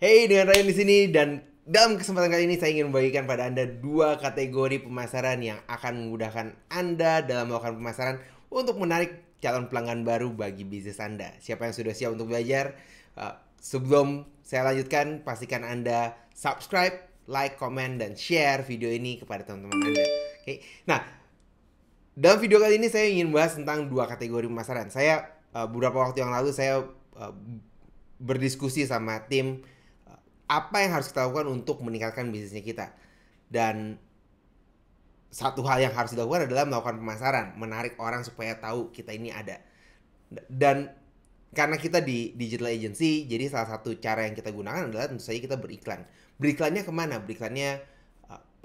Hey, dengan Ryan di sini dan dalam kesempatan kali ini saya ingin membagikan pada Anda dua kategori pemasaran yang akan memudahkan Anda dalam melakukan pemasaran untuk menarik calon pelanggan baru bagi bisnis Anda. Siapa yang sudah siap untuk belajar? Sebelum saya lanjutkan, pastikan Anda subscribe, like, komen, dan share video ini kepada teman-teman Anda. Oke. Nah, dalam video kali ini saya ingin bahas tentang dua kategori pemasaran. Beberapa waktu yang lalu saya berdiskusi sama tim apa yang harus kita lakukan untuk meningkatkan bisnisnya kita. Dan satu hal yang harus dilakukan adalah melakukan pemasaran, menarik orang supaya tahu kita ini ada. Dan karena kita di digital agency, jadi salah satu cara yang kita gunakan adalah tentu saja kita beriklan. Beriklannya kemana? Beriklannya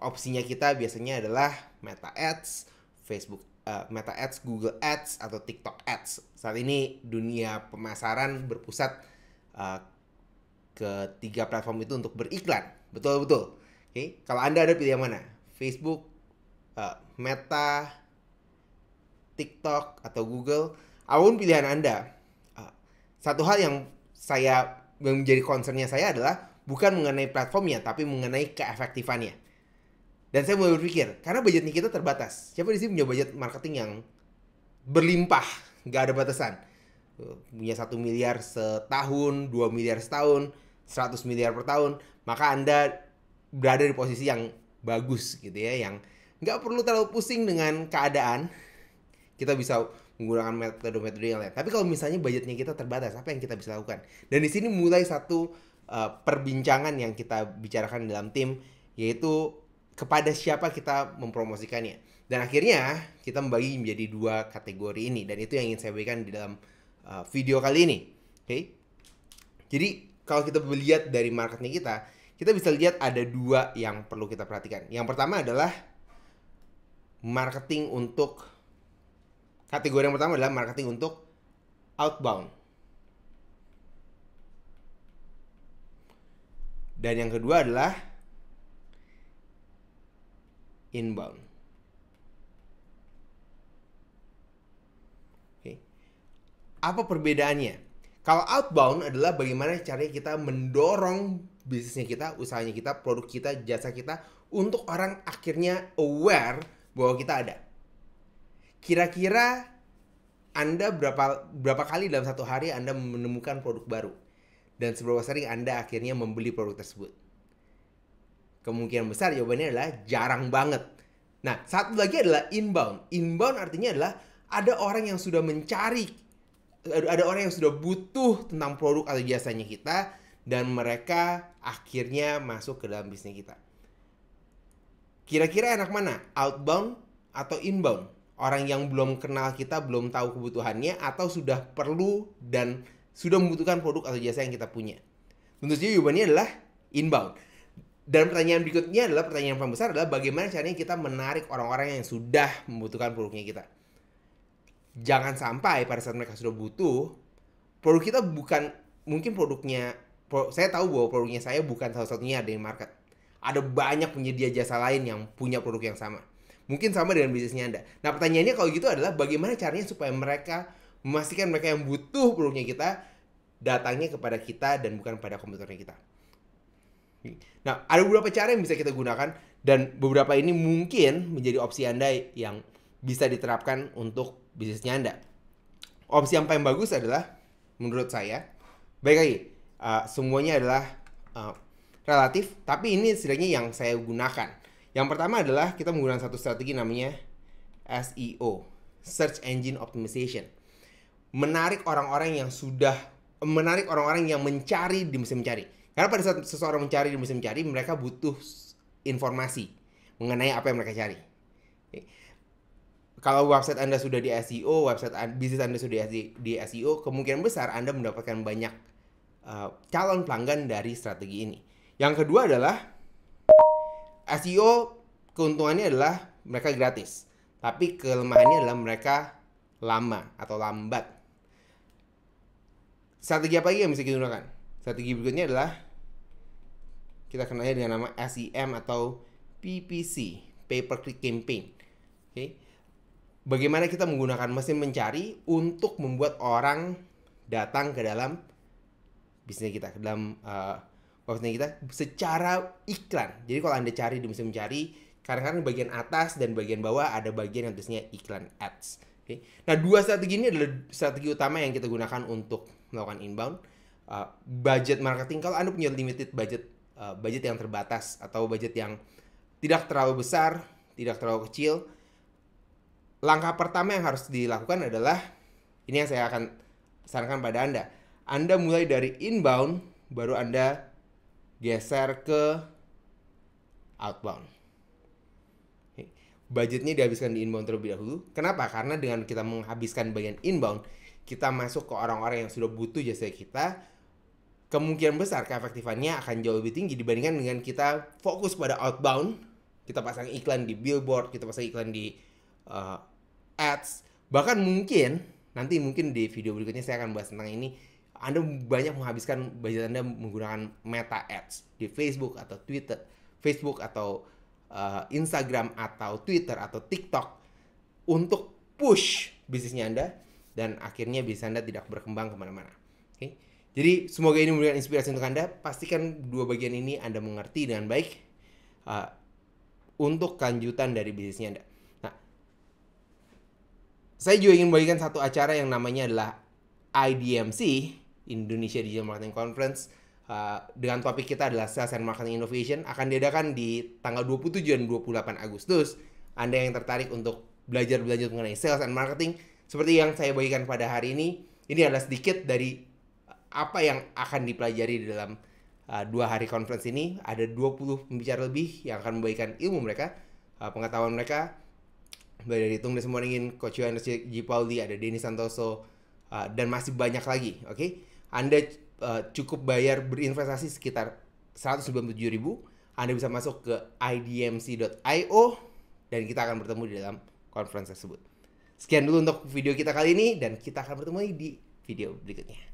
opsinya kita biasanya adalah Meta Ads, Facebook Meta Ads, Google Ads, atau TikTok Ads. Saat ini dunia pemasaran berpusat ketiga platform itu untuk beriklan. Betul. Oke, kalau Anda ada pilih yang mana? Facebook, Meta, TikTok, atau Google? Apapun pilihan Anda. Satu hal yang menjadi concernnya saya adalah bukan mengenai platformnya, tapi mengenai keefektifannya. Dan saya mulai berpikir, karena budgetnya kita terbatas. Siapa di sini punya budget marketing yang berlimpah, nggak ada batasan? Punya 1 miliar setahun, 2 miliar setahun, 100 miliar per tahun, maka Anda berada di posisi yang bagus gitu ya, yang nggak perlu terlalu pusing dengan keadaan. Kita bisa menggunakan metode-metode yang lain. Tapi kalau misalnya budgetnya kita terbatas, apa yang kita bisa lakukan? Dan di sini mulai satu perbincangan yang kita bicarakan dalam tim, yaitu kepada siapa kita mempromosikannya. Dan akhirnya kita membagi menjadi dua kategori ini, dan itu yang ingin saya berikan di dalam video kali ini. Oke. Jadi kalau kita melihat dari marketnya kita bisa lihat ada dua yang perlu kita perhatikan. Yang pertama adalah marketing untuk kategori yang pertama adalah marketing untuk outbound. Dan yang kedua adalah inbound. Oke. Apa perbedaannya? Kalau outbound adalah bagaimana caranya kita mendorong bisnisnya kita, usahanya kita, produk kita, jasa kita untuk orang akhirnya aware bahwa kita ada. Kira-kira Anda berapa kali dalam satu hari Anda menemukan produk baru? Dan seberapa sering Anda akhirnya membeli produk tersebut? Kemungkinan besar jawabannya adalah jarang banget. Nah, satu lagi adalah inbound. Inbound artinya adalah ada orang yang sudah ada orang yang sudah butuh tentang produk atau jasanya kita, dan mereka akhirnya masuk ke dalam bisnis kita. Kira-kira enak mana? Outbound atau inbound? Orang yang belum kenal kita, belum tahu kebutuhannya, atau sudah perlu dan sudah membutuhkan produk atau jasa yang kita punya? Tentu saja jawabannya adalah inbound. Dan pertanyaan berikutnya adalah, pertanyaan yang paling besar adalah bagaimana caranya kita menarik orang-orang yang sudah membutuhkan produknya kita. Jangan sampai pada saat mereka sudah butuh, produk kita bukan, mungkin saya tahu bahwa produknya saya bukan salah-satunya ada di market. Ada banyak penyedia jasa lain yang punya produk yang sama. Mungkin sama dengan bisnisnya Anda. Nah, pertanyaannya kalau gitu adalah bagaimana caranya supaya mereka memastikan mereka yang butuh produknya kita datangnya kepada kita dan bukan pada komputernya kita. Nah, ada beberapa cara yang bisa kita gunakan, dan beberapa ini mungkin menjadi opsi Anda yang bisa diterapkan untuk bisnisnya Anda. Opsi yang paling bagus adalah, menurut saya, baik lagi, semuanya adalah relatif, tapi ini setidaknya yang saya gunakan. Yang pertama adalah kita menggunakan satu strategi namanya SEO, Search Engine Optimization. Menarik orang-orang yang mencari di mesin mencari. Karena pada saat seseorang mencari di mesin mencari, mereka butuh informasi mengenai apa yang mereka cari. Kalau website Anda sudah di SEO, bisnis Anda sudah di SEO, kemungkinan besar Anda mendapatkan banyak calon pelanggan dari strategi ini. Yang kedua adalah SEO, keuntungannya adalah mereka gratis, tapi kelemahannya adalah mereka lama atau lambat. Strategi apa lagi yang bisa kita gunakan? Strategi berikutnya adalah kita kenalnya dengan nama SEM atau PPC, Pay Per Click Campaign. Oke. Bagaimana kita menggunakan mesin mencari untuk membuat orang datang ke dalam bisnis kita, ke dalam website kita secara iklan. Jadi kalau Anda cari di mesin mencari, kadang-kadang bagian atas dan bagian bawah ada bagian yang tulisnya iklan ads. Oke. Nah, dua strategi ini adalah strategi utama yang kita gunakan untuk melakukan inbound. Budget marketing, kalau Anda punya limited budget, budget yang terbatas atau budget yang tidak terlalu besar, tidak terlalu kecil, langkah pertama yang harus dilakukan adalah, ini yang saya akan sarankan pada Anda. Anda mulai dari inbound, baru Anda geser ke outbound. Budgetnya dihabiskan di inbound terlebih dahulu. Kenapa? Karena dengan kita menghabiskan bagian inbound, kita masuk ke orang-orang yang sudah butuh jasa kita, kemungkinan besar keefektifannya akan jauh lebih tinggi dibandingkan dengan kita fokus pada outbound. Kita pasang iklan di billboard, kita pasang iklan di ads. Bahkan mungkin di video berikutnya saya akan bahas tentang ini. Anda banyak menghabiskan budget Anda menggunakan meta ads di Facebook atau Twitter, Facebook atau Instagram atau Twitter atau TikTok untuk push bisnisnya Anda, dan akhirnya bisnis Anda tidak berkembang kemana-mana. Oke? Jadi semoga ini memberikan inspirasi untuk Anda. Pastikan dua bagian ini Anda mengerti dengan baik untuk kelanjutan dari bisnisnya Anda. Nah, saya juga ingin membagikan satu acara yang namanya adalah IDMC, Indonesia Digital Marketing Conference, dengan topik kita adalah Sales and Marketing Innovation. Akan diadakan di tanggal 27 dan 28 Agustus. Anda yang tertarik untuk belajar mengenai sales and marketing, seperti yang saya bagikan pada hari ini adalah sedikit dari apa yang akan dipelajari di dalam 2 hari conference ini. Ada 20 pembicara lebih yang akan membagikan ilmu mereka, pengetahuan mereka, dari Tunggal Semorangin, Coach Yohanes G. Pauli, ada Denny Santoso, dan masih banyak lagi. Oke? Anda cukup bayar berinvestasi sekitar 197.000. Anda bisa masuk ke idmc.io dan kita akan bertemu di dalam conference tersebut. Sekian dulu untuk video kita kali ini, dan kita akan bertemu lagi di video berikutnya.